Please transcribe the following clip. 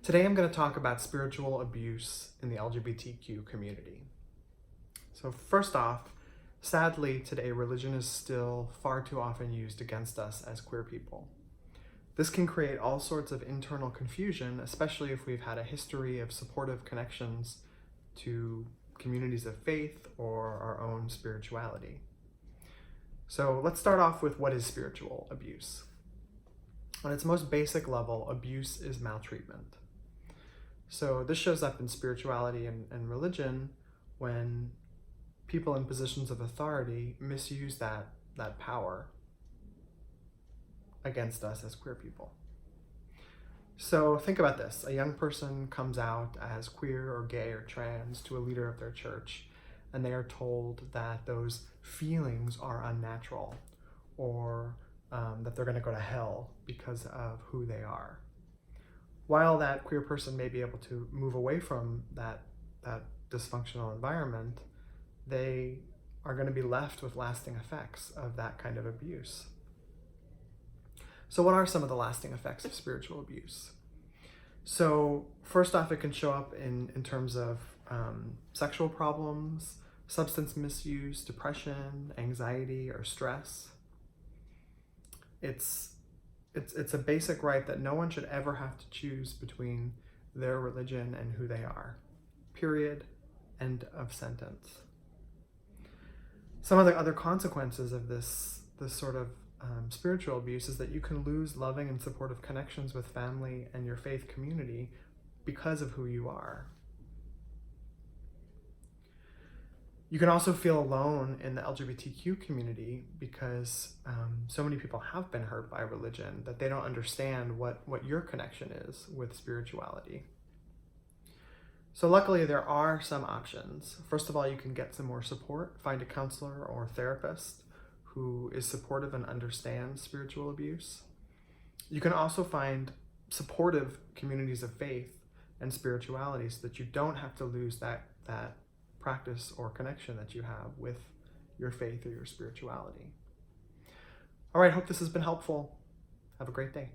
Today I'm going to talk about spiritual abuse in the LGBTQ community. So first off, sadly today religion is still far too often used against us as queer people. This can create all sorts of internal confusion, especially if we've had a history of supportive connections to communities of faith or our own spirituality. So let's start off with what is spiritual abuse. On its most basic level, abuse is maltreatment. So this shows up in spirituality and religion when people in positions of authority misuse that power against us as queer people. So think about this. A young person comes out as queer or gay or trans to a leader of their church, and they are told that those feelings are unnatural or that they're going to go to hell because of who they are. While that queer person may be able to move away from that dysfunctional environment, they are going to be left with lasting effects of that kind of abuse. So what are some of the lasting effects of spiritual abuse? So first off, it can show up in terms of sexual problems, substance misuse, depression, anxiety, or stress. It's a basic right that no one should ever have to choose between their religion and who they are. Period. End of sentence. Some of the other consequences of this sort of spiritual abuse is that you can lose loving and supportive connections with family and your faith community because of who you are. You can also feel alone in the LGBTQ community because so many people have been hurt by religion that they don't understand what your connection is with spirituality. So luckily there are some options. First of all, you can get some more support, find a counselor or therapist who is supportive and understands spiritual abuse. You can also find supportive communities of faith and spirituality so that you don't have to lose that practice or connection that you have with your faith or your spirituality. All right, hope this has been helpful. Have a great day.